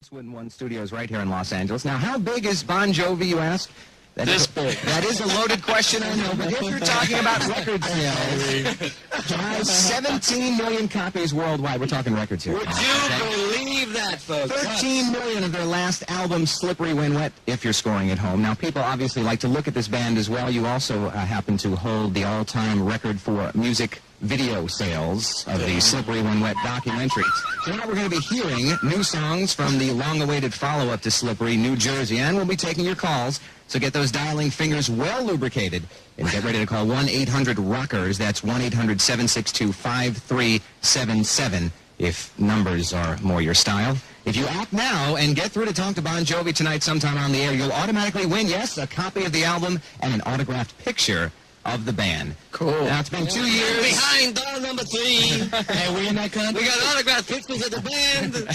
Westwood 1 Studios right here in Los Angeles. Now, how big is Bon Jovi, you ask? This big. That is a loaded question, I know, but if you're talking about record sales, drives 17 million copies worldwide. We're talking records here. Would you believe that, folks? 13 million of their last album, Slippery When Wet, if you're scoring at home. Now, people obviously like to look at this band as well. You also happen to hold the all-time record for music video sales of the Slippery When Wet documentary. Tonight we're going to be hearing new songs from the long-awaited follow-up to Slippery, New Jersey, and we'll be taking your calls. So get those dialing fingers well lubricated and get ready to call 1-800-ROCKERS. That's 1-800-762-5377 if numbers are more your style. If you act now and get through to talk to Bon Jovi tonight sometime on the air, you'll automatically win, yes, a copy of the album and an autographed picture of the band. Cool. Now, it's been 2 years. Behind door number 3. Hey, we in that country? We got autographed pictures of the band.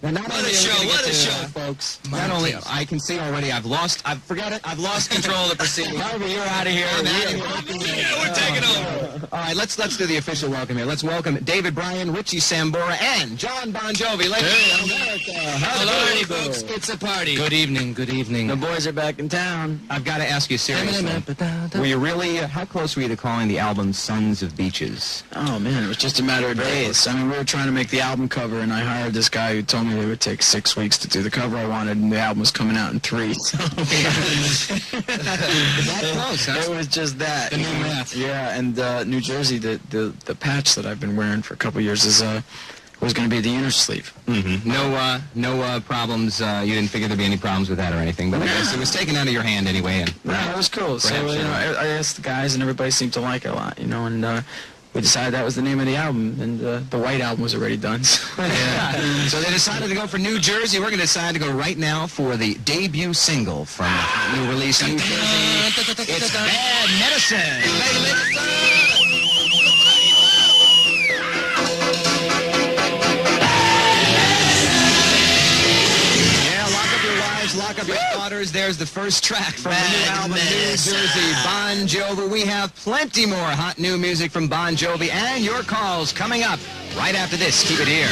What a show, folks. Not only, I can see already, I've lost control of the proceedings. Harvey, you're out of here. We're taking over. All right, let's do the official welcome here. Let's welcome David Bryan, Richie Sambora, and John Bon Jovi. Hey, America. Hello, folks. It's a party. Good evening, good evening. The boys are back in town. I've got to ask you seriously. Were you really, how close were you to calling the album Sons of Beaches? Oh, man, it was just a matter of days. I mean, we were trying to make the album cover, and I hired this guy who told me it would take 6 weeks to do the cover I wanted, and the album was coming out in 3. So That close, huh? it was just that. The new math. Yeah, and New Jersey, the patch that I've been wearing for a couple years is was going to be the inner sleeve. Mm-hmm. No problems. You didn't figure there'd be any problems with that or anything, but I guess it was taken out of your hand anyway. And Yeah, it was cool. So I asked the guys, and everybody seemed to like it a lot, and we decided that was the name of the album, and the White Album was already done. So. Yeah. So they decided to go for New Jersey. We're going to decide to go right now for the debut single from the new release, New Jersey. It's Bad Medicine. Lock up your daughters. There's the first track from the new album, New Jersey, Bon Jovi. We have plenty more hot new music from Bon Jovi and your calls coming up right after this. Keep it here.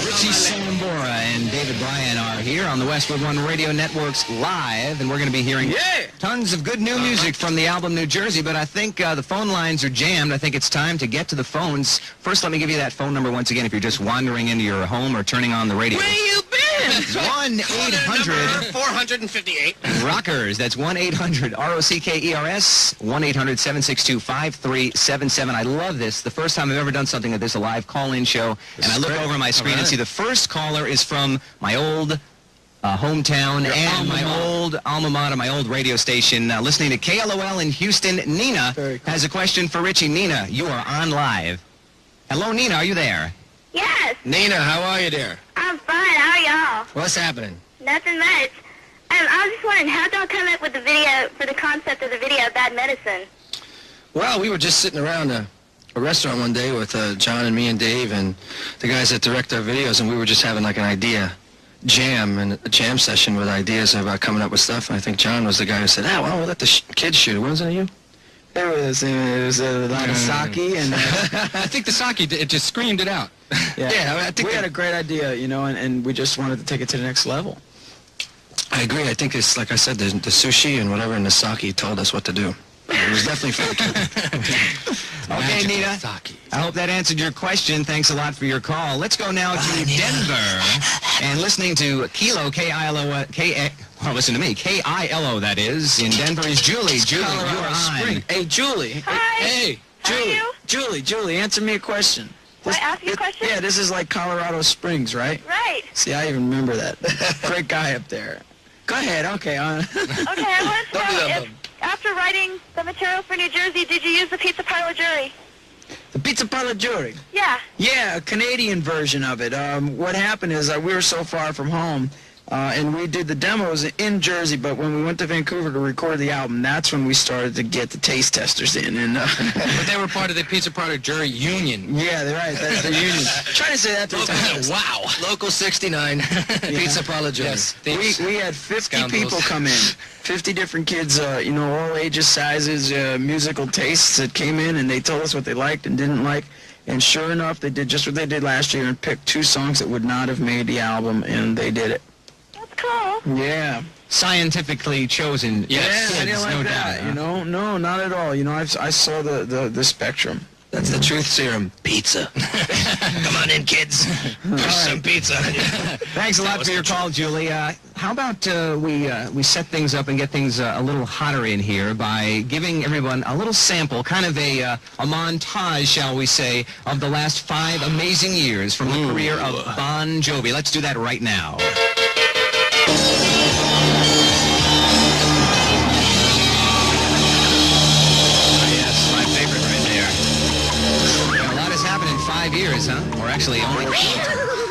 Richie Sambora and David Bryan are here on the Westwood 1 Radio Networks live, and we're going to be hearing tons of good new music from the album New Jersey, but I think the phone lines are jammed. I think it's time to get to the phones. First, let me give you that phone number once again if you're just wandering into your home or turning on the radio. Where you been? 1-800-458-ROCKERS. That's 1-800-ROCKERS, 1-800-762-5377. I love this. The first time I've ever done something like this, a live call-in show, and I look over my screen and see the first caller is from my old hometown and my old alma mater, my old radio station, listening to KLOL in Houston. Nina has a question for Richie. Nina, you are on live. Hello, Nina, are you there? Yes, Nina, how are you there? I'm fine. How are y'all? What's happening? Nothing much. I was just wondering, how'd y'all come up with the video, for the concept of the video, Bad Medicine? Well, we were just sitting around a restaurant one day with John and me and Dave and the guys that direct our videos, and we were just having like an idea jam and a jam session with ideas about coming up with stuff. And I think John was the guy who said, why don't we let the kids shoot it? Wasn't it you? It was a lot of sake, and I think the sake, it just screamed it out. I think we had a great idea, and we just wanted to take it to the next level. I agree. I think it's, like I said, the sushi and whatever in the sake told us what to do. It was definitely for the kids. Okay, Nina. I hope that answered your question. Thanks a lot for your call. Let's go now to Denver and listening to Kilo, K-I-L-O, listen to me, K-I-L-O, that is. In Denver is Julie. Julie, you are on. Hey, Julie. Hi. Hey, How are you? Julie, answer me a question. What, ask you a question? Yeah, this is like Colorado Springs, right? Right. See, I even remember that. Great guy up there. Go ahead, okay. Okay, I want to know if, after writing the material for New Jersey, did you use the Pizza Parlor Jury? The Pizza Parlor Jury? Yeah. Yeah, a Canadian version of it. What happened is we were so far from home, And we did the demos in Jersey, but when we went to Vancouver to record the album, that's when we started to get the taste testers in. And But they were part of the Pizza Party Jury Union. yeah, they're right. That's the union. Trying to say that 3 times. Wow. Local 69, Pizza Parlor Jury. Yes. We had 50 Scoundrels. people come in. 50 different kids, you know, all ages, sizes, musical tastes that came in, and they told us what they liked and didn't like. And sure enough, they did just what they did last year and picked 2 songs that would not have made the album, and they did it. That's cool. Yeah. Scientifically chosen. Yes. I didn't kids, like no that, doubt. you know? No, not at all. You know, I saw the spectrum. That's the truth serum. Pizza. Come on in, kids. There's some pizza. Thanks a lot for your call, Julie. How about we set things up and get things a little hotter in here by giving everyone a little sample, kind of a montage, shall we say, of the last 5 amazing years from the career of Bon Jovi. Let's do that right now. Yes, my favorite right there. Well, a lot has happened in 5 years, huh? Or actually only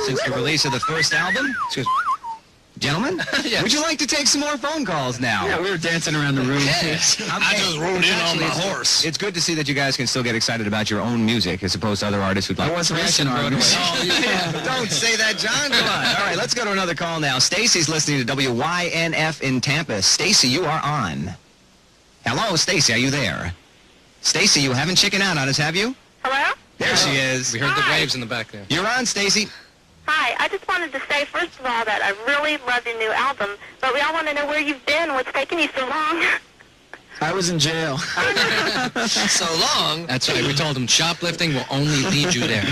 since the release of the first album. Excuse me. Gentlemen, would you like to take some more phone calls now? Yeah, we were dancing around the room. I just rode in on my horse. It's good to see that you guys can still get excited about your own music as opposed to other artists who'd like I wasn't press asking and artists. Don't say that, John. Come on. All right, let's go to another call now. Stacy's listening to WYNF in Tampa. Stacy, you are on. Hello, Stacy, are you there? Stacy, you haven't chickened out on us, have you? Hello? There she is. We heard the Hi. waves in the back there. You're on, Stacy. Hi, I just wanted to say, first of all, that I really love your new album, but we all want to know where you've been, what's taking you so long. I was in jail. So long. That's right. We told them shoplifting will only lead you there.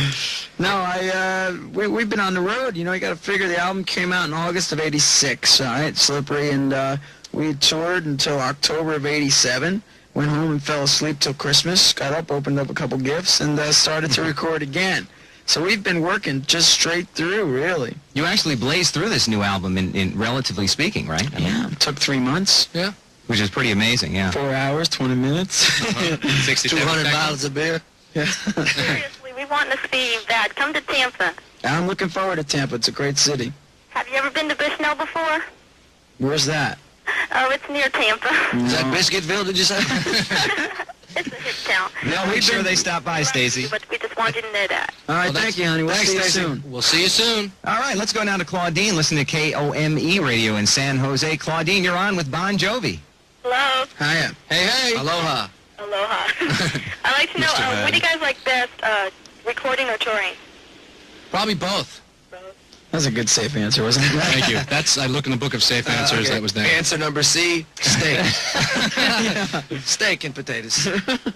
No, we've been on the road. You know, you got to figure the album came out in August of '86. All right, Slippery, and we toured until October of '87. Went home and fell asleep till Christmas. Got up, opened up a couple gifts, and started to record again. So we've been working just straight through, really. You actually blazed through this new album in relatively speaking, right? I mean, Yeah, it took 3 months, Yeah. which is pretty amazing, yeah. 4 hours, 20 minutes. 67 200 seconds. bottles of beer. Seriously, we want to see you bad. Come to Tampa. I'm looking forward to Tampa. It's a great city. Have you ever been to Bushnell before? Where's that? Oh, it's near Tampa. Is that Biscuitville, did you say? It's a hit town. They'll make sure they stop by, Stacy. But we just wanted you to know that. All right, Well, thank you, honey. We'll thanks, see you Stacy. soon. We'll see you soon. All right, let's go now to Claudine, listening to KOME Radio in San Jose. Claudine, you're on with Bon Jovi. Hello. Hiya. Hey. Aloha. Aloha. I'd like to know, Mr. what do you guys like best, recording or touring? Probably both. That was a good safe answer, wasn't it? Thank you. I look in the book of safe answers. Okay. That was there. Answer number C, steak. Steak and potatoes.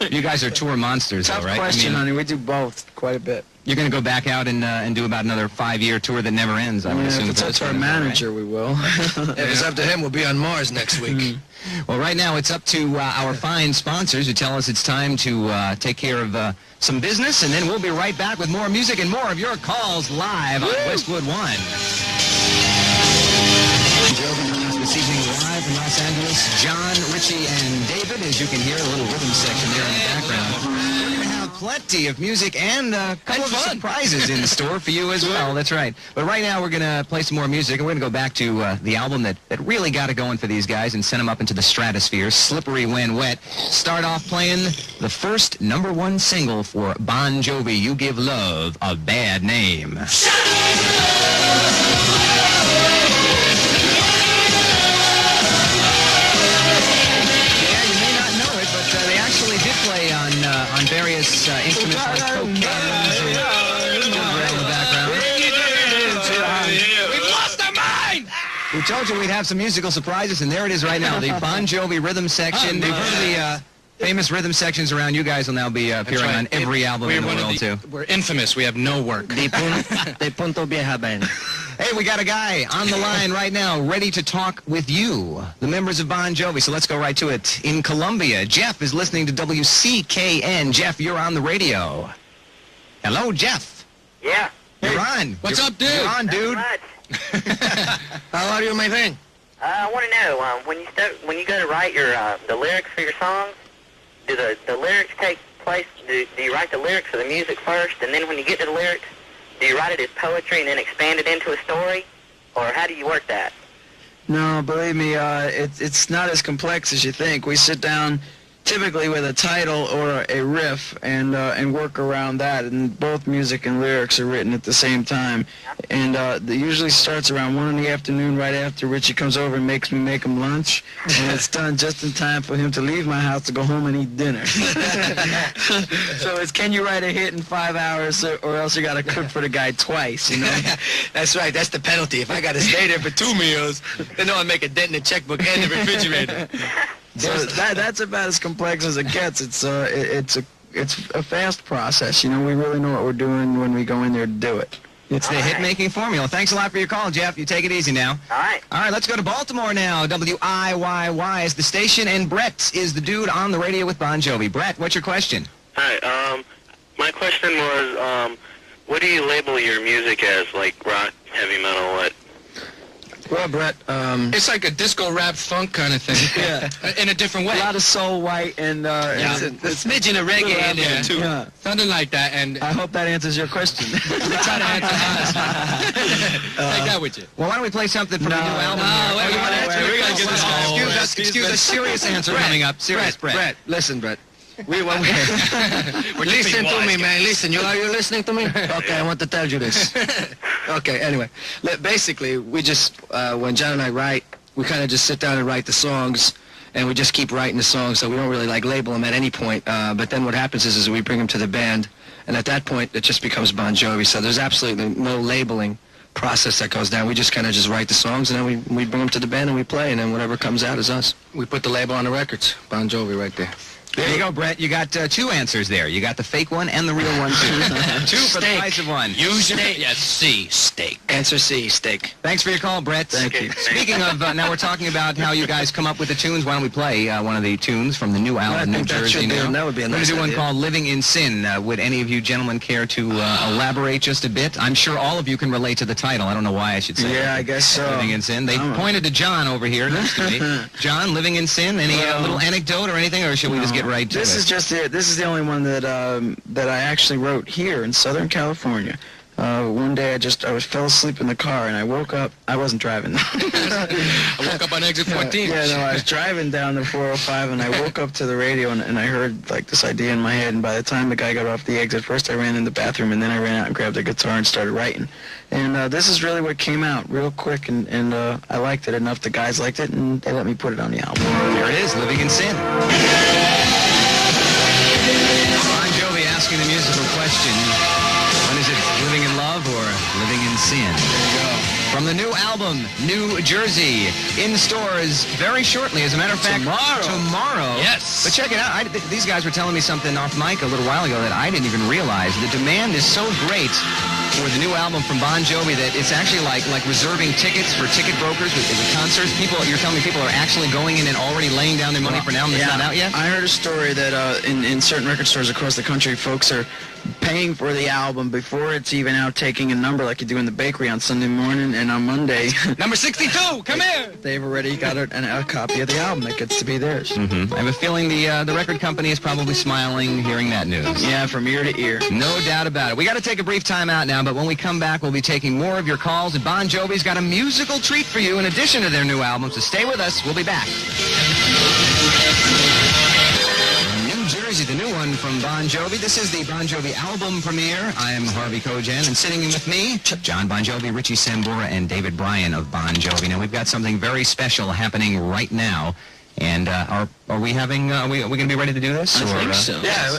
You guys are tour monsters, Tough though, right? question, I mean, honey. We do both quite a bit. you're going to go back out and do about another 5-year tour that never ends, I would assume. If it's for up this to our one, is that right? manager, we will. If it's up to him, we'll be on Mars next week. Well, right now it's up to our fine sponsors who tell us it's time to take care of some business, and then we'll be right back with more music and more of your calls live on Westwood 1. Jovi this evening live in Los Angeles. John, Richie, and David, as you can hear, a little rhythm section there in the background. We're going to have plenty of music and a couple of surprises in store for you as well. That's right. But right now we're going to play some more music, and we're going to go back to the album that really got it going for these guys and sent them up into the stratosphere, Slippery When Wet. Start off playing the first #1 single for Bon Jovi, You Give Love a Bad Name. They actually did play on various instruments like cocaine around the background. We've lost our mind! We told you we'd have some musical surprises, and there it is right now, the Bon Jovi rhythm section. You've heard of the famous rhythm sections around. You guys will now be appearing on every album in the world, too. We're infamous. We have no work. De Punto Vieja Band. Hey, we got a guy on the line right now ready to talk with you, the members of Bon Jovi. So let's go right to it. In Colombia, Jeff is listening to WCKN. Jeff, you're on the radio. Hello, Jeff. Yeah. You're on. What's up, dude? You're on, dude. How are you, my friend? I want to know, when you go to write your the lyrics for your songs, do the lyrics take place? Do you write the lyrics for the music first, and then when you get to the lyrics, do you write it as poetry and then expand it into a story, or how do you work that? No, believe me, it's not as complex as you think. We sit down typically with a title or a riff and work around that, and both music and lyrics are written at the same time. And it usually starts around 1 in the afternoon, right after Richie comes over and makes me make him lunch, and it's done just in time for him to leave my house to go home and eat dinner. So it's, can you write a hit in 5 hours, or else you got to cook for the guy twice, you know? That's right. That's the penalty. If I got to stay there for 2 meals, then I'll make a dent in the checkbook and the refrigerator. So that's about as complex as it gets. It's a fast process. You know, we really know what we're doing when we go in there to do it. It's the hit-making formula. Thanks a lot for your call, Jeff. You take it easy now. All right. All right, let's go to Baltimore now. WIYY is the station, and Brett is the dude on the radio with Bon Jovi. Brett, what's your question? Hi, my question was, what do you label your music as, like rock, heavy metal, what? Well, Brett, It's like a disco rap funk kind of thing. Yeah. In a different way. A lot of soul, white, and it's a smidgen of reggae in there, too. Yeah. Something like that. And I hope that answers your question. we try to answer honest. Take that with you. Well, why don't we play something from the new album? wait, you want to answer? we gotta get this guy. Excuse us. Serious answer coming up. Serious, Brett, listen, Brett. We're Listen to me, man. Listen. Are you listening to me? Okay, I want to tell you this. Okay, anyway. Basically, we just, when John and I write, we kind of just sit down and write the songs, and we just keep writing the songs, so we don't really, like, label them at any point. But then what happens is we bring them to the band, and at that point, it just becomes Bon Jovi. So there's absolutely no labeling process that goes down. We just kind of just write the songs, and then we bring them to the band, and we play, and then whatever comes out is us. We put the label on the records. Bon Jovi right there. There you go, Brett. You got 2 answers there. You got the fake one and the real one, too. 2 for the price of 1. Use your yes, C, steak. Answer C, steak. Thanks for your call, Brett. Thank you. Speaking of, now we're talking about how you guys come up with the tunes. Why don't we play one of the tunes from the new album, New think that Jersey should be- now? that would be a We're nice gonna do one idea. called Living in Sin. Would any of you gentlemen care to elaborate just a bit? I'm sure all of you can relate to the title. I don't know why I should say Yeah, that. I guess so. Living in Sin. They pointed to John over here next to me. John, Living in Sin. Any little anecdote or anything, or should we just get right to This it? is just it. This is the only one that that I actually wrote here in Southern California. One day I fell asleep in the car and I woke up. I wasn't driving. I woke up on exit 14. Yeah, no, I was driving down the 405 and I woke up to the radio and I heard like this idea in my head. And by the time the guy got off the exit, first I ran in the bathroom and then I ran out and grabbed a guitar and started writing. And this is really what came out real quick, and I liked it enough. The guys liked it and they let me put it on the album. There it is, Living in Sin. Bon Jovi asking the musical question, when is it living in love or living in sin? There you go. From the new album, New Jersey, in stores very shortly. As a matter of fact, tomorrow. Yes. But check it out. These guys were telling me something off mic a little while ago that I didn't even realize. The demand is so great for the new album from Bon Jovi that it's actually like reserving tickets for ticket brokers with concerts. You're telling me people are actually going in and already laying down their money for an album that's not out yet? I heard a story that in certain record stores across the country, folks are paying for the album before it's even out, taking a number like you do in the bakery on Sunday morning, and on Monday, Number 62, come here. they've already got a copy of the album that gets to be theirs. I have a feeling the record company is probably smiling hearing that news. Yeah, from ear to ear. No doubt about it. We got to take a brief time out now, but when we come back, we'll be taking more of your calls. And Bon Jovi's got a musical treat for you in addition to their new album, so stay with us. We'll be back. New Jersey, the new one from Bon Jovi. This is the Bon Jovi album premiere. I am Harvey Kojan, and sitting in with me, John Bon Jovi, Richie Sambora, and David Bryan of Bon Jovi. Now, we've got something very special happening right now. And are we having? Are we going to be ready to do this? I think so. Yeah,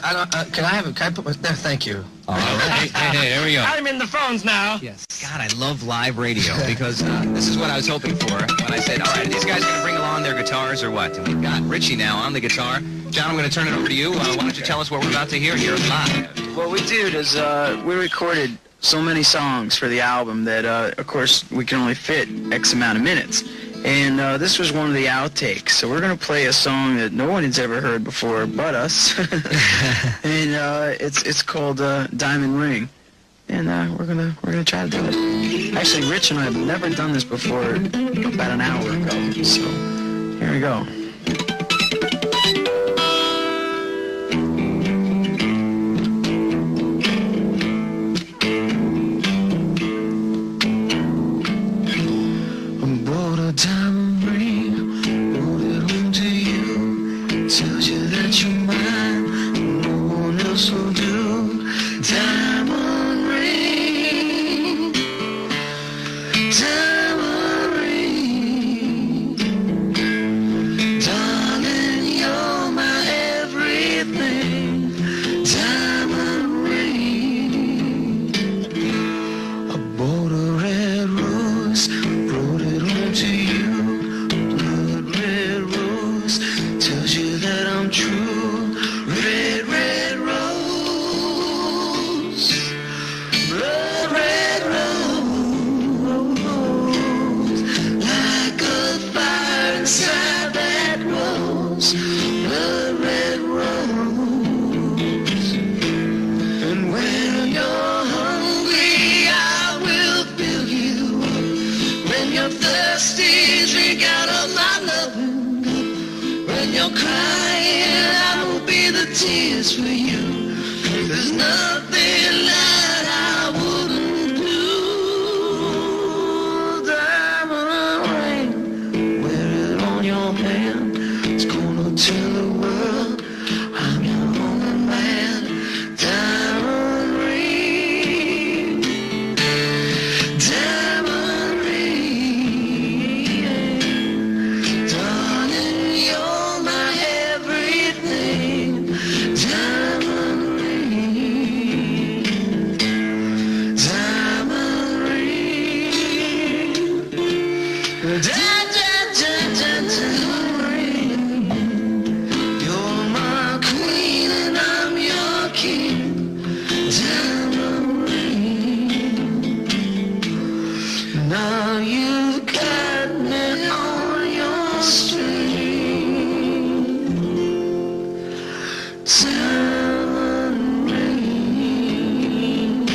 can I put my... There, thank you. All right. Hey, there we go. I'm in the phones now. Yes. God, I love live radio because this is what I was hoping for when I said, all right, are these guys going to bring along their guitars or what? And we've got Richie now on the guitar. John, I'm going to turn it over to you. Why don't you tell us what we're about to hear here live? What we did is we recorded so many songs for the album that, of course, we can only fit X amount of minutes. And this was one of the outtakes. So we're going to play a song that no one has ever heard before but us. And it's called Diamond Ring. And we're gonna try to do it. Actually, Rich and I have never done this before about an hour ago. So here we go. I bought a diamond tells you that you're mine, no one else will do. Diamond ring, diamond ring, darling, you're my everything. Diamond ring, I bought a red rose, brought it home to you. Blood red rose tells you that I'm true. Red, red rose, blood red rose, like a fire inside that rose. Blood red rose, and when you're hungry, I will fill you up. When you're thirsty, drink out of my loving cup. When you're crying, I will be the tears for you. There's nothing that I wouldn't do. Diamond ring, wear it on your hand. It's gonna tell the world I'm your only man. Diamond ring, diamond ring, darling, you're my everything. Diamond ring, diamond ring, diamond ring. You're my queen and I'm your king. Diamond ring, now you've got me on your string. Diamond ring,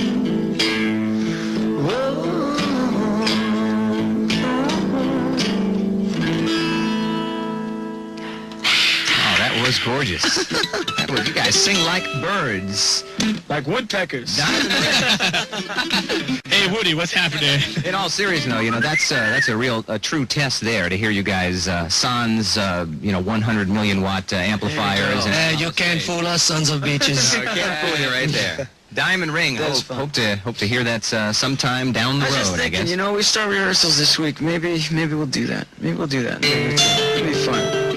whoa. Oh, that was gorgeous. That was, you guys sing like birds. Like woodpeckers. Hey, Woody, what's happening? In all seriousness, no, you know, that's a true test there to hear you guys sans 100 million watt amplifiers. And You can't fool us, sons of bitches. I can't fool you right there. Diamond ring. That's Hope to hear that sometime down the I was road. just I thinking, guess. you know, we start rehearsals this week. Maybe we'll do that. Maybe we'll do that. It'll be fun.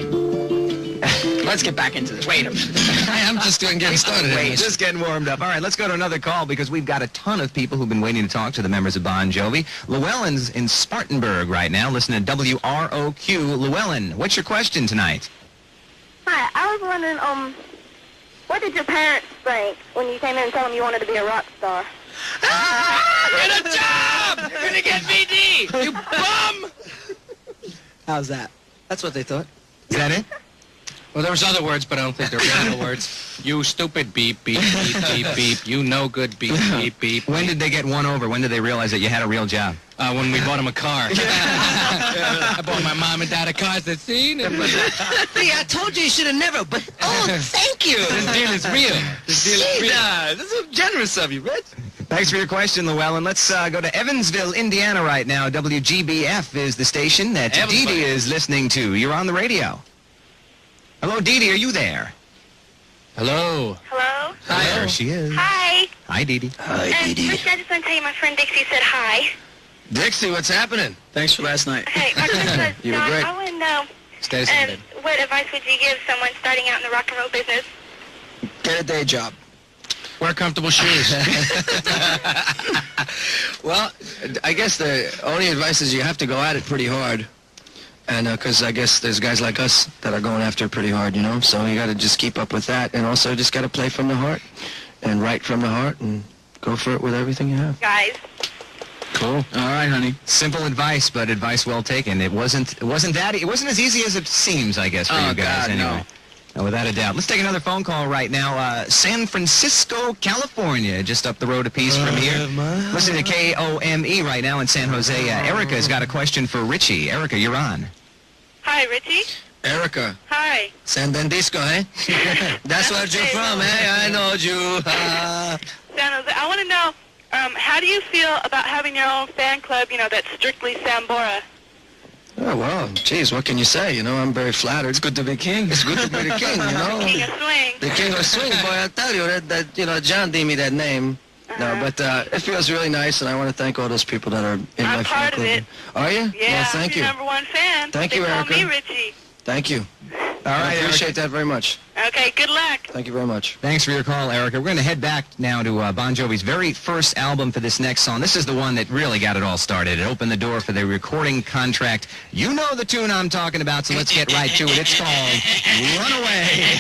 Let's get back into this. Wait a minute. I'm just getting started. Wait, just getting warmed up. All right, let's go to another call because we've got a ton of people who've been waiting to talk to the members of Bon Jovi. Llewellyn's in Spartanburg right now. Listen to WROQ. Llewellyn, what's your question tonight? Hi, I was wondering, what did your parents think when you came in and told them you wanted to be a rock star? Get a job! You're gonna get VD! You bum! How's that? That's what they thought. Is that it? Well, there was other words, but I don't think they're real words. You stupid beep, beep, beep, beep, beep. You no good beep, beep, beep. When did they get won over? When did they realize that you had a real job? When we bought him a car. I bought my mom and dad a car. I said, see? Hey, I told you should have never, but thank you. This deal is real. This deal is real. This is generous of you, Rich. Thanks for your question, Llewellyn. Let's go to Evansville, Indiana right now. WGBF is the station that Everybody. Dee Dee is listening to. You're on the radio. Hello, Dee Dee, are you there? Hello. Hello? Hi. There she is. Hi. Hi, Dee Dee. Hi, Dee Dee. First, I just want to tell you my friend Dixie said hi. Dixie, what's happening? Thanks for last night. Hey, my question was, You were John, great. I want to know, Stay seated. what advice would you give someone starting out in the rock and roll business? Get a day job. Wear comfortable shoes. Well, I guess the only advice is you have to go at it pretty hard. And because I guess there's guys like us that are going after it pretty hard, you know? So you got to just keep up with that. And also just got to play from the heart and write from the heart and go for it with everything you have. Guys. Cool. All right, honey. Simple advice, but advice well taken. It wasn't as easy as it seems, I guess, for you guys. God, anyway. No, without a doubt. Let's take another phone call right now. San Francisco, California, just up the road a piece from here. Listen to KOME right now in San Jose. Erica's got a question for Richie. Erica, you're on. Hi, Richie. Erica, Hi. San Francisco, eh? That's where you're from, eh? I know you. San Jose. I want to know, how do you feel about having your own fan club, that's strictly Sambora? Oh, well, geez, what can you say? You know, I'm very flattered. It's good to be king. It's good to be the king, you know. King of swing. The king of swing, boy, I tell you, that you know, John gave me that name. No, but it feels really nice, and I want to thank all those people that are in my fan club. I'm part of it. Are you? Yeah, well, thank you. I'm your #1 fan. Thank you, They Erica. call me Richie. Thank you. All right, I appreciate that very much. Okay, good luck. Thank you very much. Thanks for your call, Erica. We're going to head back now to Bon Jovi's very first album for this next song. This is the one that really got it all started. It opened the door for the recording contract. You know the tune I'm talking about, so let's get right to it. It's called Runaway.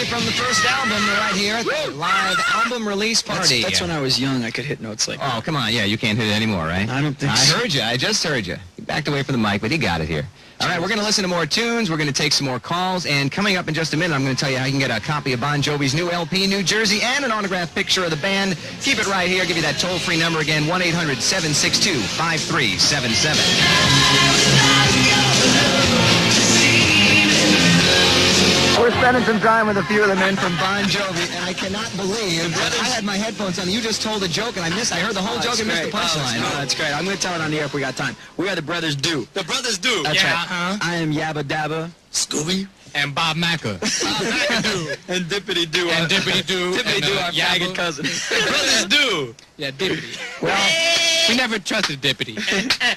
From the first album right here at the live album release party. That's when I was young. I could hit notes like that. Oh, come on. Yeah, you can't hit it anymore, right? I don't think so. I heard you. I just heard you. You backed away from the mic, but he got it here. All right, we're going to listen to more tunes. We're going to take some more calls. And coming up in just a minute, I'm going to tell you how you can get a copy of Bon Jovi's new LP, New Jersey, and an autographed picture of the band. Keep it right here. I'll give you that toll-free number again, 1-800-762-5377. We're spending some time with a few of the men from Bon Jovi, and I cannot believe that I had my headphones on. You just told a joke, and I heard the whole joke and missed the punchline. Oh, that's great. I'm going to tell it on the air if we got time. We are the Brothers Do. The Brothers Do. That's yeah, right. I am Yabba Dabba. Scooby. And Bob Macca. Bob Macca Do. And Dippity Do. And Dippity Do. Dippity Do, our Yabba. faggot cousin. Brothers Do. Yeah, Dippity. Well, we never trusted Dippity. okay.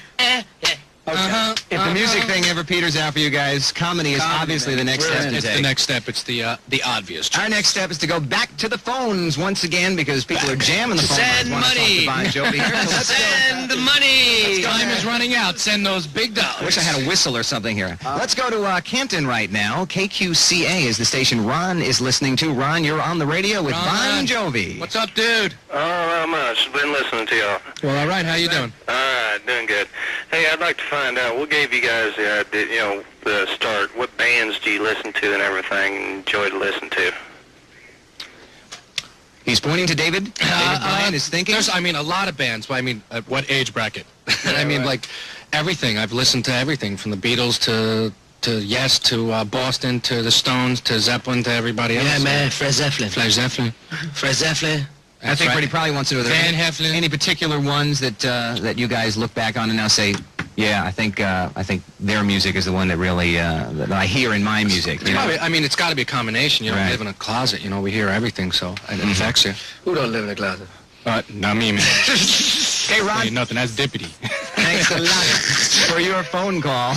If the music thing ever peters out for you guys, comedy is obviously the next step to It's take. the next step. It's the obvious. Our next step is to go back to the phones once again because people are jamming the phone. Send money. Bon Jovi here. So let's Send the money. Time is running out. Send those big dollars. I wish I had a whistle or something here. Let's go to Canton right now. KQCA is the station Ron is listening to. Ron, you're on the radio with Bon Jovi. What's up, dude? Oh, not much. Been listening to y'all. Well, all right. How you doing? All right, doing good. Hey, I'd like to find out what gave you guys the idea, the start. What bands do you listen to and everything and enjoy to listen to? He's pointing to David. David Bryan is thinking. There's, a lot of bands. But what age bracket? Like everything. I've listened to everything from the Beatles to Yes to Boston to the Stones to Zeppelin to everybody else. Yeah, man, Fred Zeppelin. Fred Zeppelin. Fred Zeppelin. I think what he probably wants to know, Van Heflin. Any particular ones that you guys look back on and now say, yeah, I think their music is the one that really that I hear in my music. You know? It's got to be a combination. You don't live in a closet. We hear everything, so it affects you. Who don't live in a closet? Not me, man. Hey, Ron. Ain't nothing. That's Dippity. Thanks a lot for your phone call.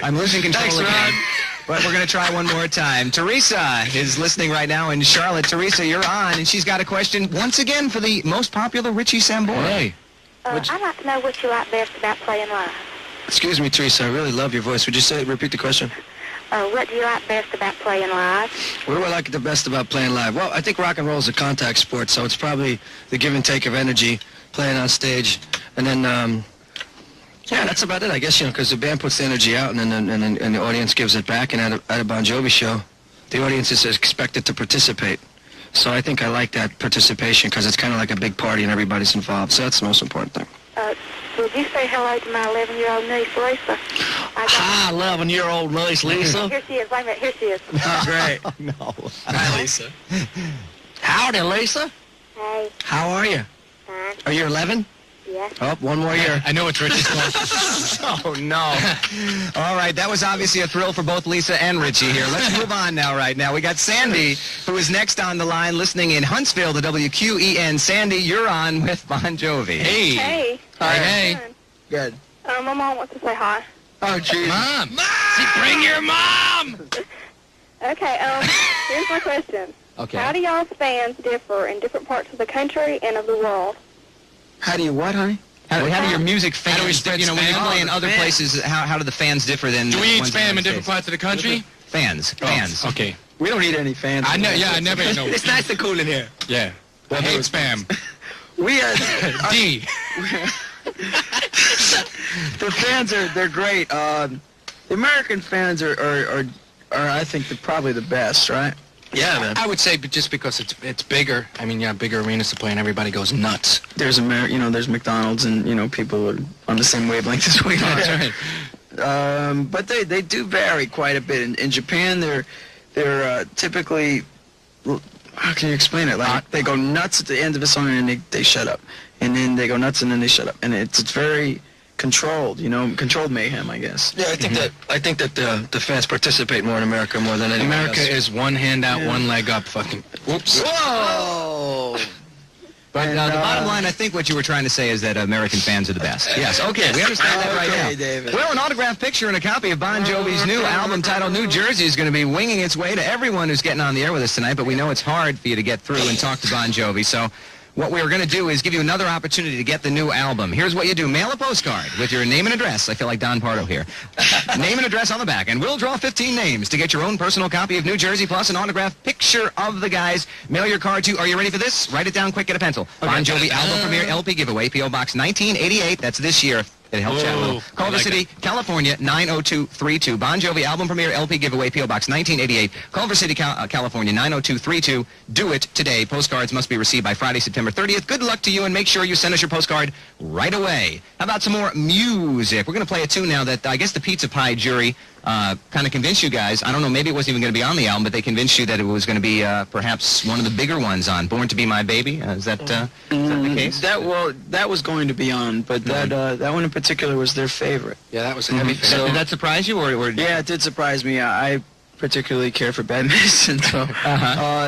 I'm losing control Thanks, again. Ron. But we're going to try one more time. Teresa is listening right now in Charlotte. Teresa, you're on, and she's got a question once again for the most popular Richie Sambora. Hey. I'd like to know what you like best about playing live. Excuse me, Teresa. I really love your voice. Would you repeat the question? What do you like best about playing live? What do I like the best about playing live? Well, I think rock and roll is a contact sport, so it's probably the give and take of energy, playing on stage, and then, yeah, that's about it, I guess, because the band puts the energy out, and then the audience gives it back, and at a Bon Jovi show, the audience is expected to participate. So I think I like that participation, because it's kind of like a big party, and everybody's involved, so that's the most important thing. Would you say hello to my 11-year-old niece, Lisa? Hi, 11-year-old niece, Lisa. Here she is. Wait a minute. Here she is. Oh, great. Oh, no. Hi, Lisa. Howdy, Lisa. Hey. How are you? Fine. Are you 11? Yes. Oh, one more year. I know it's Richie's question. Oh, no. All right, that was obviously a thrill for both Lisa and Richie here. Let's move on now, right now. We got Sandy, who is next on the line, listening in Huntsville to WQEN. Sandy, you're on with Bon Jovi. Hey. Hey. Hi. Hey. Good. My mom wants to say hi. Oh, geez. Mom. Bring your mom. Okay, here's my question. Okay. How do y'all's fans differ in different parts of the country and of the world? How do you what, honey? How do your music fans, do we spread when you spam? play in other places, how do the fans differ than Do we eat ones spam in the different States? parts of the country? Fans. Okay. We don't need any fans. I know. Yeah, I never know. It's nice and cool in here. Yeah. I hate spam. We D. the fans they're great. The American fans are are, I think, probably the best, right? Yeah, man. I would say just because it's bigger. I mean, yeah, bigger arenas to play and everybody goes nuts. There's there's McDonald's, and people are on the same wavelength as we are. That's right. But they do vary quite a bit. In Japan, they're typically, how can you explain it? Like they go nuts at the end of a song and then they shut up, and then they go nuts and then they shut up, and it's very controlled, controlled mayhem, I guess. Yeah, I think that the fans participate more in America more than anywhere America else. is one hand out, one leg up. Fucking. Whoops. Whoa! But And, the bottom line, I think what you were trying to say is that American fans are the best. Yes, okay, we understand that right now. Okay, David. Well, an autographed picture and a copy of Bon Jovi's new album titled New Jersey is going to be winging its way to everyone who's getting on the air with us tonight, but we know it's hard for you to get through and talk to Bon Jovi, so what we're going to do is give you another opportunity to get the new album. Here's what you do. Mail a postcard with your name and address. I feel like Don Pardo here. Name and address on the back, and we'll draw 15 names to get your own personal copy of New Jersey, plus an autographed picture of the guys. Mail your card to, are you ready for this? Write it down quick, get a pencil. Bon Jovi album premiere LP giveaway, P.O. Box 1988. That's this year. It helps you out a little. Culver City, California, 90232. Bon Jovi album premiere LP giveaway, P.O. Box 1988. Culver City, California, 90232. Do it today. Postcards must be received by Friday, September 30th. Good luck to you, and make sure you send us your postcard right away. How about some more music? We're going to play a tune now that I guess the Pizza Pie jury kind of convinced you guys. I don't know, maybe it wasn't even going to be on the album, but they convinced you that it was going to be perhaps one of the bigger ones on Born to Be My Baby. Is that the case? That was going to be on, but that one in particular was their favorite. Yeah, that was a heavy So, did that surprise you, or Yeah, it did surprise me. I particularly care for bad medicine, so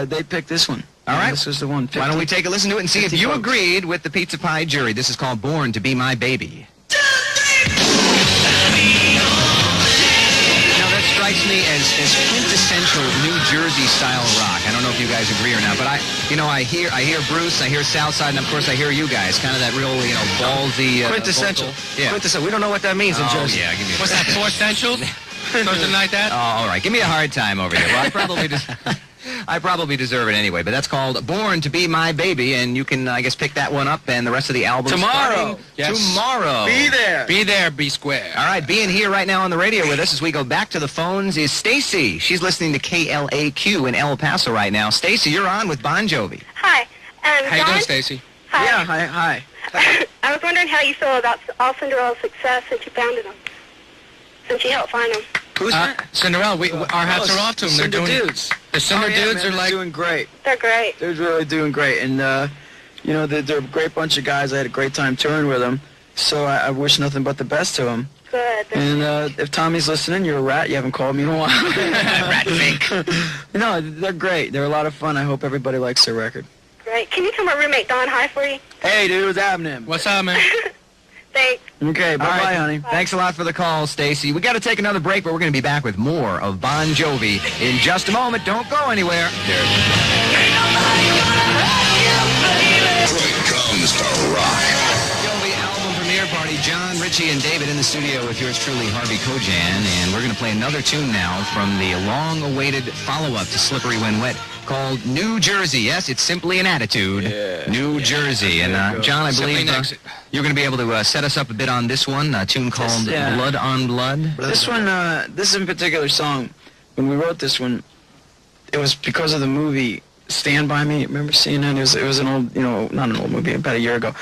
they picked this one. All right. This was the one. Why don't we take a listen to it and see if 50 you folks. agreed with the Pizza Pie jury. This is called Born to Be My Baby. Now, that strikes me as quintessential New Jersey style rock. I don't know if you guys agree or not, but I hear Bruce, I hear Southside, and of course I hear you guys. Kind of that real, ballsy. Quintessential. Vocal. Yeah. Quintessential. We don't know what that means in Oh, Jersey. yeah, give me a What's that? 4 essentials? Something like that. Oh, all right. Give me a hard time over here. Well, I probably deserve it anyway, but that's called Born to Be My Baby, and you can, I guess, pick that one up and the rest of the album Tomorrow. starting Yes. tomorrow. Be there. Be there, be square. All right, being here right now on the radio with us as we go back to the phones is Stacy. She's listening to KLAQ in El Paso right now. Stacy, you're on with Bon Jovi. Hi. How you John? doing, Stacy? Hi. Yeah. Hi. I was wondering how you feel about All Cinderella's success since you founded them, since you helped find them. Who's that? Cinderella, our hats are off to them. Cinder They're doing dudes. The Cinder dudes man, are they're like. doing great. They're great. They're really doing great, and they're a great bunch of guys. I had a great time touring with them, so I wish nothing but the best to them. Good. And if Tommy's listening, you're a rat. You haven't called me in a while. Rat fink. No, they're great. They're a lot of fun. I hope everybody likes their record. Great. Can you tell my roommate Don hi for you? Hey, dude, what's happening? What's up, man? Thanks. Okay, bye-bye, All right. honey. Thanks a lot for the call, Stacy. We got to take another break, but we're going to be back with more of Bon Jovi in just a moment. Don't go anywhere. Here comes the rock. Jovi album premiere party. John, Richie, and David in the studio with yours truly, Harvey Kojan, and we're going to play another tune now from the long-awaited follow-up to Slippery When Wet, called New Jersey. Yes, it's simply an attitude. New Jersey. And John, I Simply believe next. you're going to be able to set us up a bit on this one, a tune called yeah. Blood on Blood. This one, this in particular song, when we wrote this one, it was because of the movie Stand By Me. Remember seeing it? It was an old, not an old movie, about a year ago.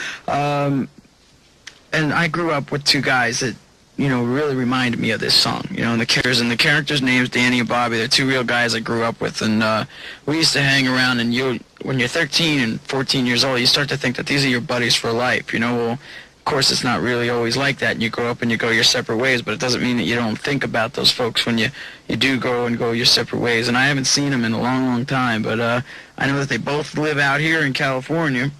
And I grew up with two guys that, really reminded me of this song. And the characters' names, Danny and Bobby, they're two real guys I grew up with. And we used to hang around, and when you're 13 and 14 years old, you start to think that these are your buddies for life. Well, of course, it's not really always like that, and you grow up and you go your separate ways, but it doesn't mean that you don't think about those folks when you do go your separate ways. And I haven't seen them in a long, long time, but I know that they both live out here in California,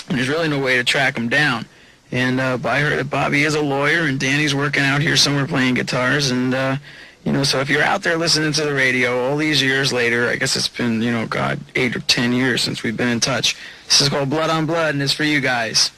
and there's really no way to track them down. And I heard that Bobby is a lawyer, and Danny's working out here somewhere playing guitars, and so if you're out there listening to the radio all these years later, I guess it's been, 8 or 10 years since we've been in touch. This is called Blood on Blood, and it's for you guys.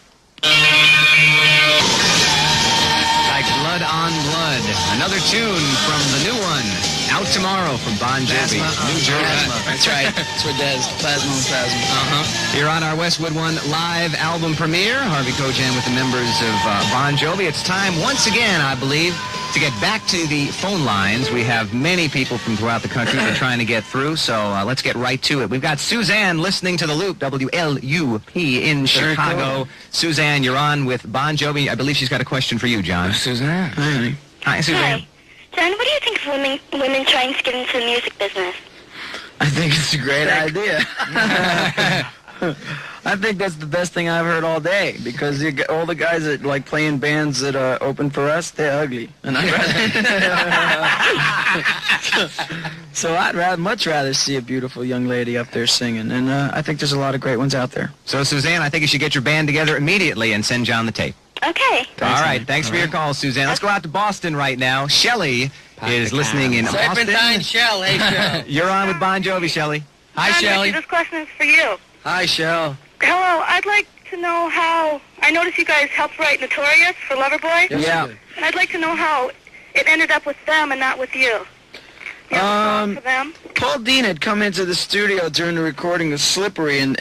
Like Blood on Blood. Another tune from the new one. Out tomorrow from Bon Jovi. New Jersey. That's right. That's what it is. Plasma on Plasma. Here on our Westwood One live album premiere, Harvey Kojan with the members of Bon Jovi. It's time once again, I believe, To get back to the phone lines, we have many people from throughout the country that are trying to get through, so let's get right to it. We've got Suzanne listening to The Loop, WLUP in Chicago. Suzanne, you're on with Bon Jovi. I believe she's got a question for you, John. Suzanne. Hi, honey. Hi, Suzanne. Hi. John, what do you think of women trying to get into the music business? I think it's a great idea. I think that's the best thing I've heard all day, because all the guys that like playing bands that open for us, they're ugly, and so I'd much rather see a beautiful young lady up there singing, and I think there's a lot of great ones out there. So, Suzanne, I think you should get your band together immediately and send John the tape. Okay. All right, thanks for your call, Suzanne. Let's go out to Boston right now. Shelley is listening in Boston. Shell. Hey, Shell. You're on with Bon Jovi, Shelley. Hi, John, Shelley. This question is for you. Hi, Shell. Hello, I'd like to know how, I noticed you guys helped write Notorious for Loverboy. Yes, Yeah. And I'd like to know how it ended up with them and not with you. You have a song for them? Paul Dean had come into the studio during the recording of Slippery and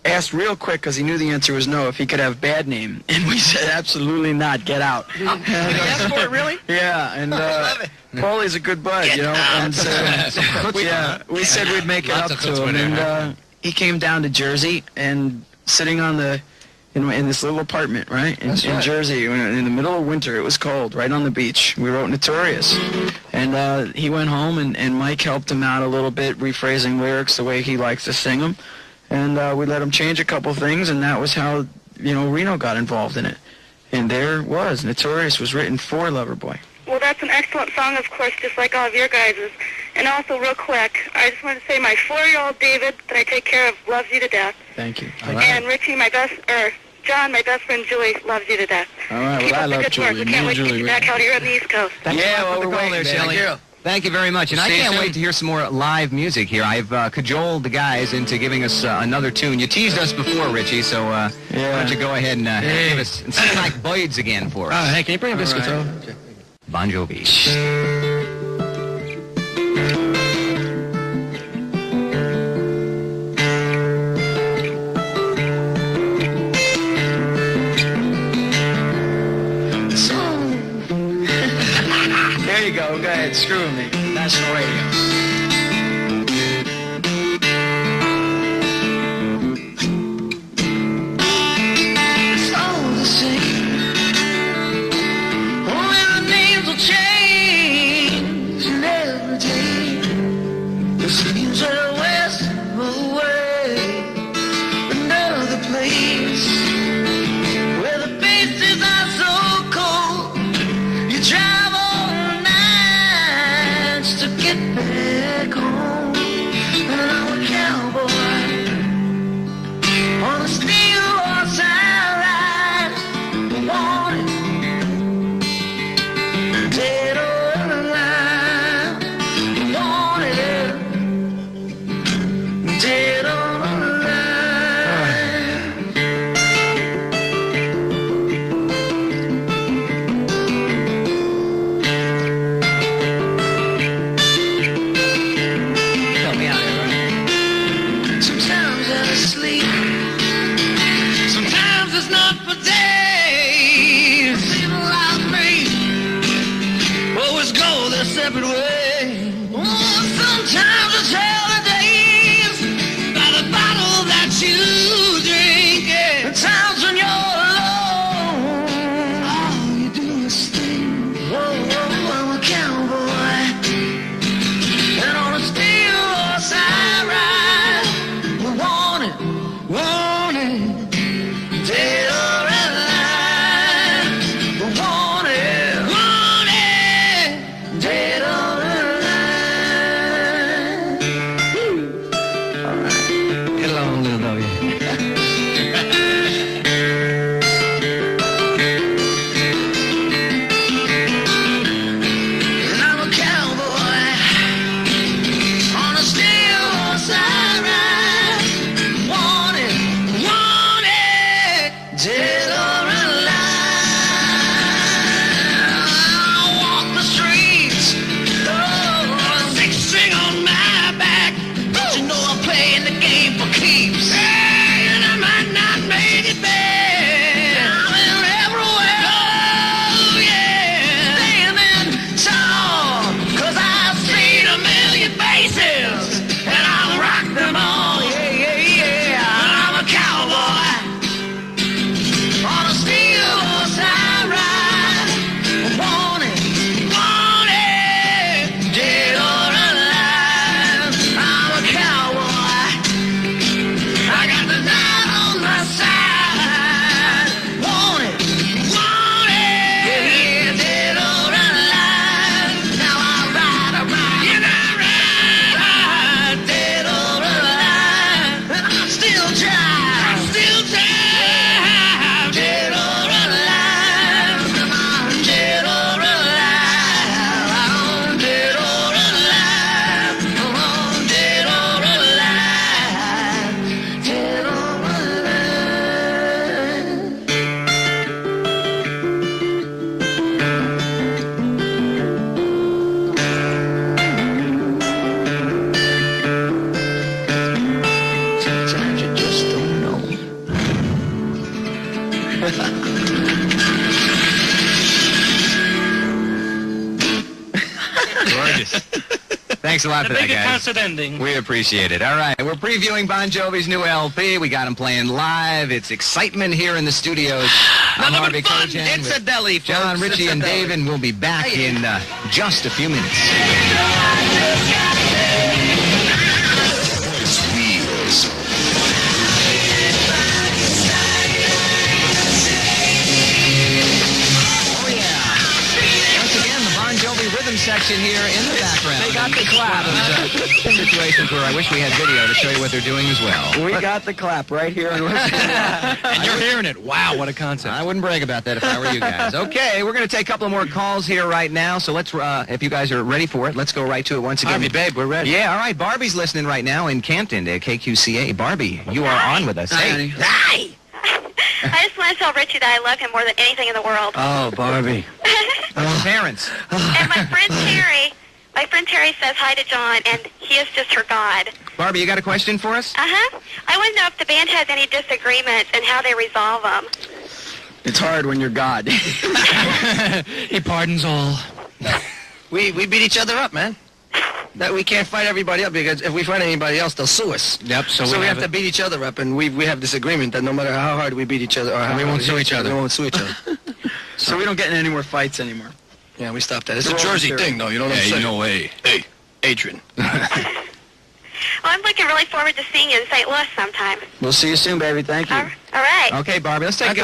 asked real quick, because he knew the answer was no, if he could have Bad Name. And we said, absolutely not, get out. Ask for it, really? Yeah, and Paulie's a good bud, you know. And so, we said we'd make it Lots up of to him. chutzpah there, And he came down to Jersey and sitting on the, in this little apartment, right? In Jersey, in the middle of winter, it was cold, right on the beach. We wrote Notorious. And he went home, and Mike helped him out a little bit, rephrasing lyrics the way he likes to sing them. And we let him change a couple things, and that was how, Reno got involved in it. And there was. Notorious was written for Loverboy. Well, that's an excellent song, of course, just like all of your guys's. And also, real quick, I just want to say my 4-year-old David, that I take care of, loves you to death. Thank you. And Richie, John, my best friend Julie, loves you to death. All right, Keep well, I up the love good Julie. work. We can't wait to get you back out here on the East Coast. We're waiting there, Shelley. Thank you very much. And I See you can't soon. wait to hear some more live music here. I've cajoled the guys into giving us another tune. You teased us before, Richie, so why don't you go ahead and give us, and sing like Boyd's again for us. Hey, can you bring a biscuit over? Bon Jovi. There you go. Go ahead. Screw with me. National Radio. It's all the same. Only the names will change every day. It seems that west away, another place where the faces are so cold. You drive all nights to get back home. And I'm a cowboy on a steel horse I ride. Wanted, dead or alive. Wanted, dead or alive. Help me out here, right? Sometimes I'm asleep. Sometimes it's not for days. People like me always go their separate way. Oh, sometimes it's holidays by the bottle that you drink. Yeah. And times when you're alone, all you do is think. Whoa, whoa, I'm a cowboy. And on a steel horse I ride. Want it, dead or alive. Gorgeous. Thanks a lot for that, guys. concert ending. We appreciate it. All right, we're previewing Bon Jovi's new LP. We got him playing live. It's excitement here in the studios. I'm Harvey Kojan. It's a deli, folks. John, Richie, and Dave, and we'll be back in just a few minutes. Oh, yeah. Once again, the Bon Jovi rhythm section here in the background. They got the clap. Situations where I wish we had video to show you what they're doing as well. We got the clap right here in Westwood. And you're hearing it. Wow, what a concept. I wouldn't brag about that if I were you guys. Okay, we're going to take a couple of more calls here right now, so let's, if you guys are ready for it, let's go right to it once again. Harvey, babe, we're ready. Yeah, all right, Barbie's listening right now in Campton to KQCA. Barbie, you are on with us. Hey. Hi. I just want to tell Richie that I love him more than anything in the world. Oh, Barbie. Parents. And my friend Terry says hi to John, and he is just her God. Barbie, you got a question for us? Uh-huh. I want to know if the band has any disagreements and how they resolve them. It's hard when you're God. He pardons all. We beat each other up, man. That we can't fight everybody up, because if we fight anybody else, they'll sue us. Yep, so we we have to beat each other up, and we have this agreement that no matter how hard we beat each other, or how we won't hard sue hit each other. We won't sue each other. So we don't get in any more fights anymore. Yeah, we stopped that. It's They're a all Jersey serious. thing, though. You know what I'm saying? no way. Hey, Adrian. Well, I'm looking really forward to seeing you in St. Louis sometime. We'll see you soon, baby. Thank you. All right. Okay, Barbie, let's take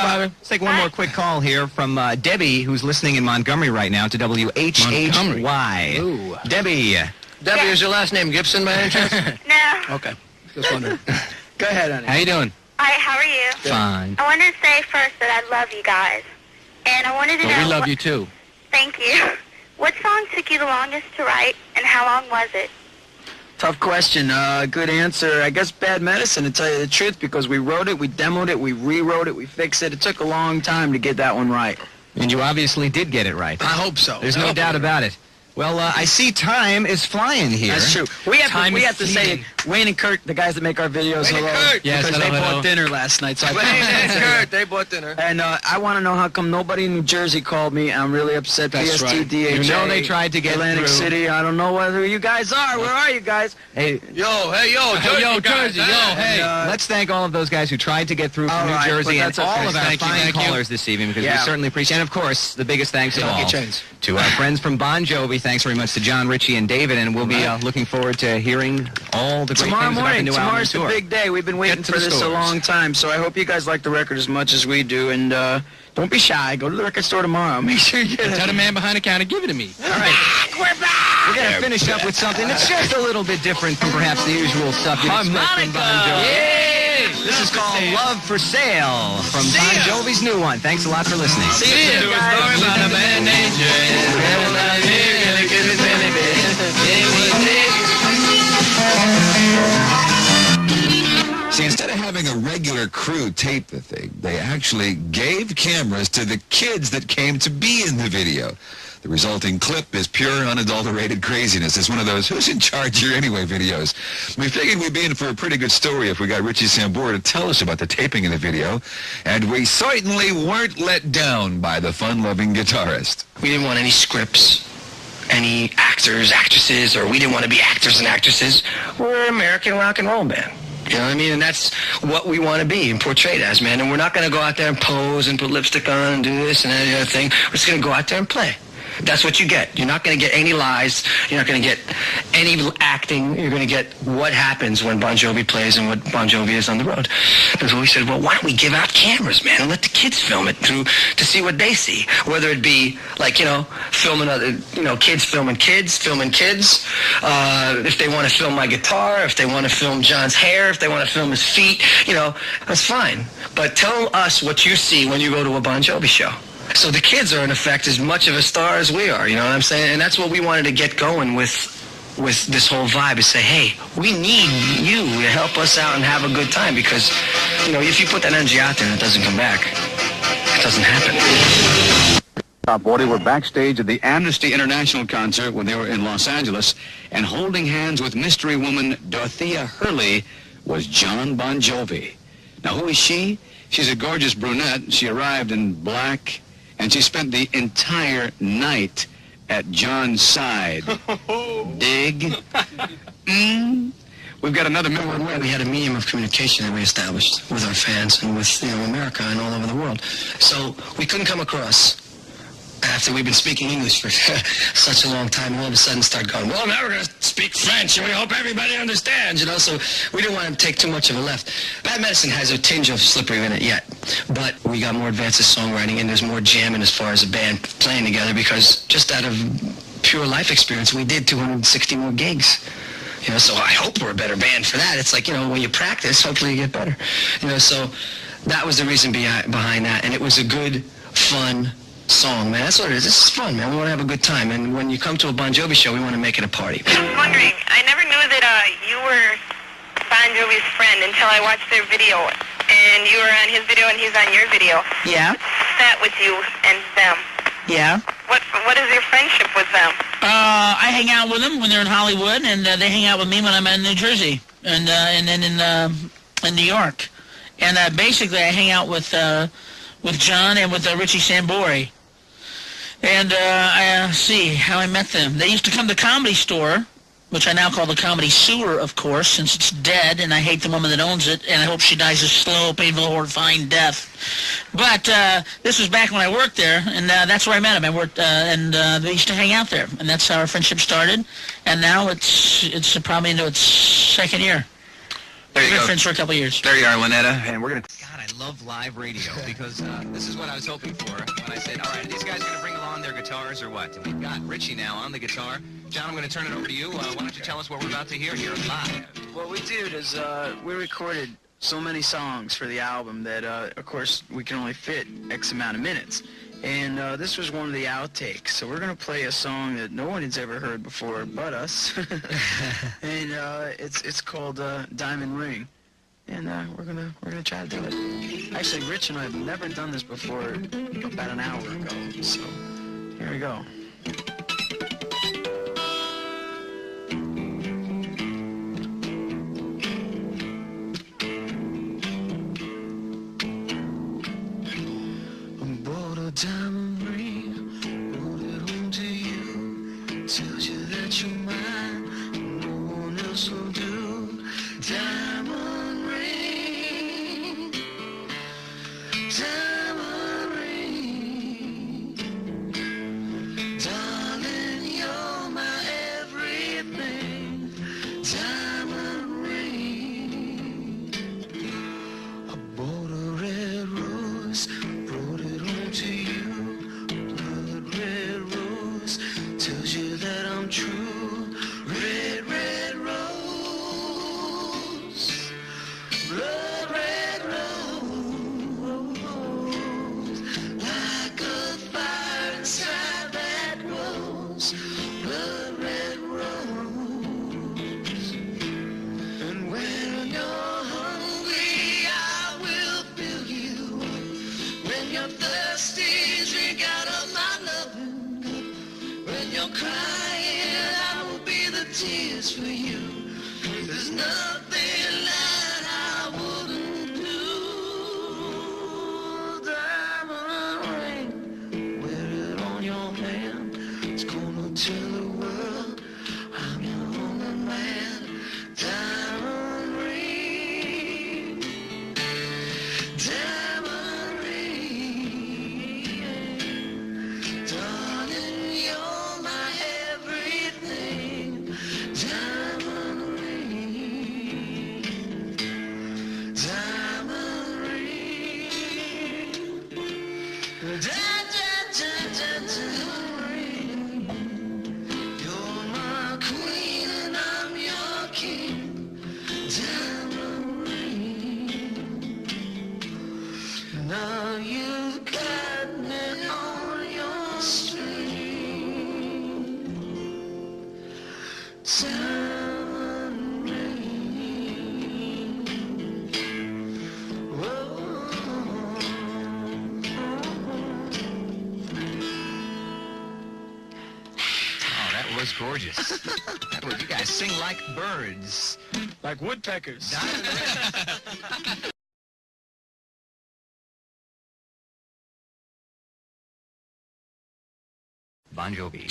one more quick call here from Debbie, who's listening in Montgomery right now to WHHY. Ooh. Debbie. Debbie, is your last name Gibson by any chance? No. Okay. Just wondering. Go ahead, honey. How you doing? Hi, how are you? Fine. I wanted to say first that I love you guys. And I wanted to know... Well, we love what- you, too. Thank you. What song took you the longest to write, and how long was it? Tough question. Good answer. I guess Bad Medicine, to tell you the truth, because we wrote it, we demoed it, we rewrote it, we fixed it. It took a long time to get that one right. And you obviously did get it right. I hope so. There's no doubt about it. Well, I see time is flying here. That's true. We have Time to is say fleeting. Wayne and Kurt, the guys that make our videos, Wayne and hello. Kurt. Yes, because hello, they hello. bought dinner last night. So I Wayne and Kurt, they bought dinner. And I want to know how come nobody in New Jersey called me. I'm really upset. That's right. PSTDHA. You know they tried to get Atlantic through. City. I don't know whether you guys are. Where are you guys? Hey, Yo, Jersey. Yo, Jersey, yo, hey. let's thank all of those guys who tried to get through from All New right, Jersey but and that's all okay. of our Thank you, fine thank you. callers this evening, because we Yeah. certainly appreciate it. And, of course, the biggest thanks of Lucky all chains. to our friends from Bon Jovi. Thanks very much to John, Richie, and David, and we'll be looking forward to hearing all the great Tomorrow things about the morning. new album Tomorrow's the tour. big day. We've been waiting to for the this a stores. long time, so I hope you guys like the record as much as we do. And don't be shy. Go to the record store tomorrow. Make sure you get Tell it. the man behind the counter, give it to me. All right. We're going to finish up with something that's just a little bit different from perhaps the usual stuff you'd expect from Bon Jovi. Yay! This is called Love for Sale from Bon Jovi's new one. Thanks a lot for listening. Listen to a story about a man named See, instead of having a regular crew tape the thing, they actually gave cameras to the kids that came to be in the video. The resulting clip is pure, unadulterated craziness. It's one of those who's in charge here anyway videos. We figured we'd be in for a pretty good story if we got Richie Sambora to tell us about the taping of the video, and we certainly weren't let down by the fun-loving guitarist. We didn't want any scripts, any actors, actresses, or we didn't want to be actors and actresses. We're an American rock and roll band. You know what I mean? And that's what we want to be and portrayed as, man. And we're not going to go out there and pose and put lipstick on and do this and that other thing. We're just going to go out there and play. That's what you get. You're not going to get any lies. You're not going to get any acting. You're going to get what happens when Bon Jovi plays and what Bon Jovi is on the road. And so we said, well, why don't we give out cameras, man, and let the kids film it through to see what they see. Whether it be like, filming other, kids filming kids, if they want to film my guitar, if they want to film John's hair, if they want to film his feet, that's fine. But tell us what you see when you go to a Bon Jovi show. So the kids are, in effect, as much of a star as we are, you know what I'm saying? And that's what we wanted to get going with this whole vibe, is say, hey, we need you to help us out and have a good time, because, if you put that energy out there and it doesn't come back, it doesn't happen. Top 40 were backstage at the Amnesty International concert when they were in Los Angeles, and holding hands with mystery woman Dorothea Hurley was John Bon Jovi. Now, who is she? She's a gorgeous brunette. She arrived in black, and she spent the entire night at John's side. Dig? We've got another member. We had a medium of communication that we established with our fans and with America and all over the world. So we couldn't come across after we've been speaking English for such a long time, and all of a sudden start going, well, now we're going to speak French, and we hope everybody understands, so we didn't want to take too much of a left. Bad Medicine has a tinge of Slippery in it yet, but we got more advanced songwriting, and there's more jamming as far as a band playing together, because just out of pure life experience, we did 260 more gigs. So I hope we're a better band for that. It's like, when you practice, hopefully you get better. So that was the reason behind that, and it was a good, fun song, man. That's what it is. This is fun, man. We want to have a good time, and when you come to a Bon Jovi show, we want to make it a party. I was wondering, I never knew that you were Bon Jovi's friend until I watched their video, and you were on his video and he's on your video. Yeah. What's that with you and them? Yeah. What is your friendship with them? I hang out with them when they're in Hollywood, and they hang out with me when I'm in New Jersey, and then in New York. And basically, I hang out with John and with Richie Sambori. And see how I met them. They used to come to the Comedy Store, which I now call the Comedy Sewer, of course, since it's dead, and I hate the woman that owns it, and I hope she dies a slow, painful, horrifying death. But this was back when I worked there, and that's where I met him. I worked, and they used to hang out there, and that's how our friendship started. And now it's probably into its second year. There you We've been go. friends for a couple of years. There you are, Lynetta, and we're going to... God, I love live radio, because this is what I was hoping for when I said, all right, are these guys going to bring along their guitars or what? And we've got Richie now on the guitar. John, I'm going to turn it over to you. Why don't you tell us what we're about to hear here live? What we did is we recorded so many songs for the album that, of course, we can only fit X amount of minutes. And this was one of the outtakes. So we're going to play a song that no one has ever heard before but us. And it's called Diamond Ring. And we're gonna try to do it. Actually, Rich and I have never done this before about an hour ago. So here we go. Diamond ring, hold it home to you. Tells you that you're mine, no one else will do. Diamond ring, diamond ring. Darling, you're my everything. Diamond ring. I bought a red rose, brought it home to you. Blood red rose tells you that I'm true. Red, red rose. Blood red rose. Like a fire inside that rose. Blood red rose. And when you're hungry, I will fill you. When you're thirsty, drink out of my loving cup. When you're crying, I will be the tears for you. There's nothing that I wouldn't do. Diamond ring, wear it on your hand. It's gonna tell the world I'm your only man. Diamond ring, diamond ring. Darling, you're my everything. Diamond ring, diamond ring. Diamond ring. You're my queen and I'm your king. Diamond ring. Now you've got me on your string. Diamond ring. Whoa. Oh, that was gorgeous. You guys sing like birds. Like woodpeckers. Diamond ring. Bon Jovi.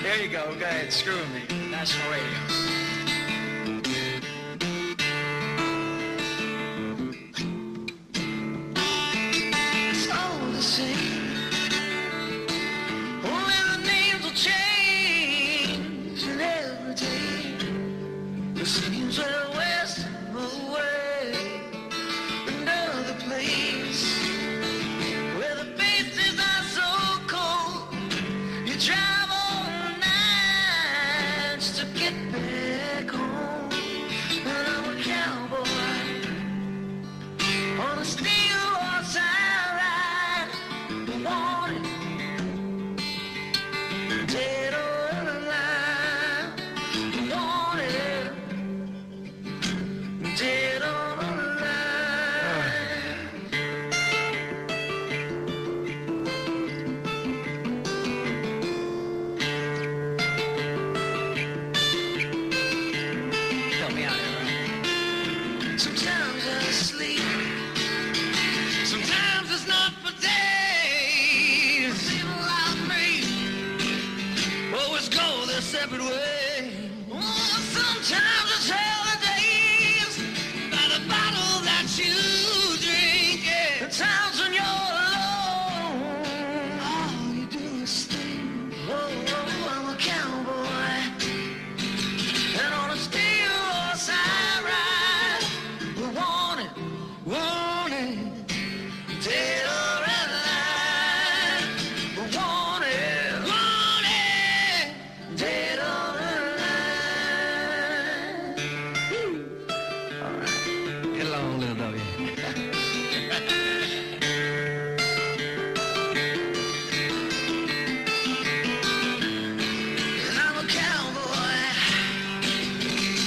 There you go. Go ahead. Screw with me. National Radio. It's all the same. Only the names will change and every day. It seems we're west away, another place where the faces are so cold. You drive all night just to get back home. And I'm a cowboy on a steel horse I ride. Wanted, dead or alive. Wanted, dead or alive. Help me out here, right? Sometimes I sleep. Sometimes it's not for days. People like me always go their separate way. Oh, sometimes it's holidays by the bottle that you drink. Yeah. The times when you're alone, all you do is think. Whoa, whoa, I'm a cowboy, and on a steel horse I ride. Wanted, dead or alive. Wanted, dead or alive. All right. Get along, little doggy. And I'm a cowboy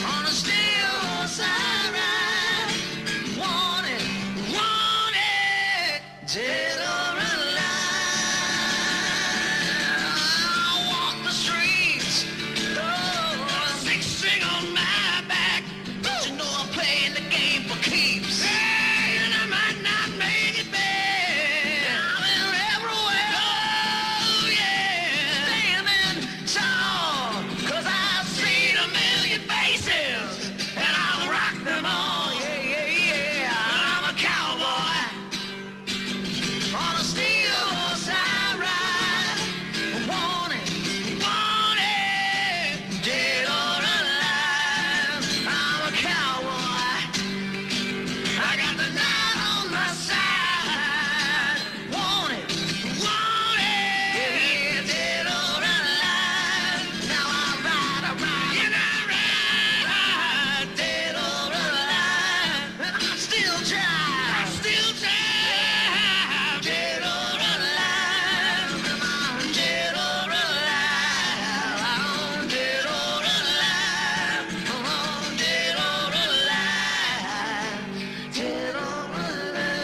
on a steel horse I ride. Wanted, dead or alive. I walk the streets, oh, 6 string on my back. But you know I'm playing the game for keeps. And I might not make it back. I'm in everywhere, oh yeah. Standing tall, 'cause I've seen a million faces, and I'll rock them all, yeah, yeah, yeah. I'm a cowboy on a steel horse I ride. Wanted, dead or alive. I'm a cowboy. I got the night on my side. Wanted, yeah, dead or alive. Now I ride, and I ride, dead or alive. And I still drive, dead or alive. Am I dead or alive? I'm dead or alive. I'm dead or alive. Dead or alive.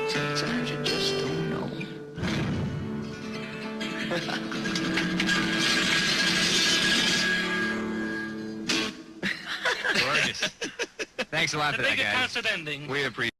Sometimes you just don't know. Gorgeous. Thanks a lot for that, guys. concert ending. We appreciate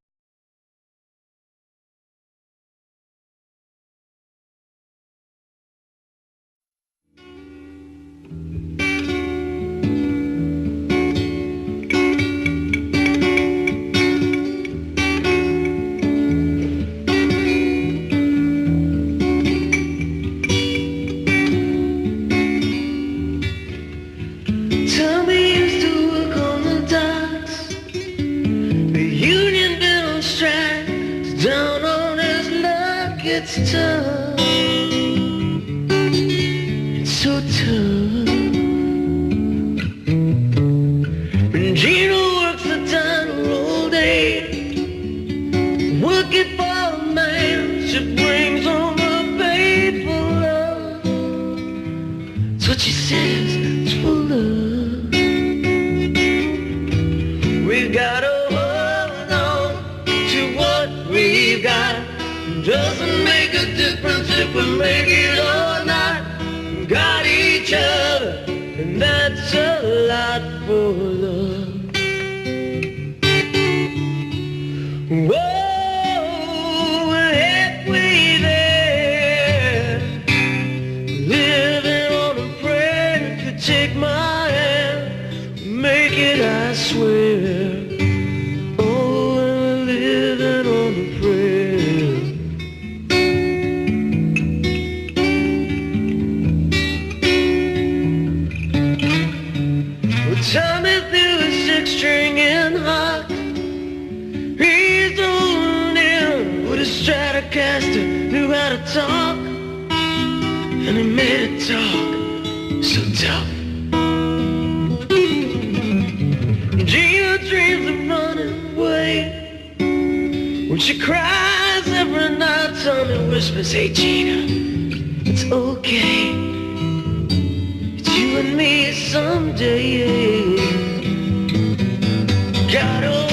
Tell me used to work on the docks. The union been on strike. It's down on his luck. It's tough. It's so tough. When Gino works the tunnel all day, working for a man, she brings home a paid for love. That's what she says, it's for love. talk, and he made it talk so tough. Gina dreams of running away when she cries every night. Tommy whispers, hey Gina, it's okay, it's you and me someday. Gotta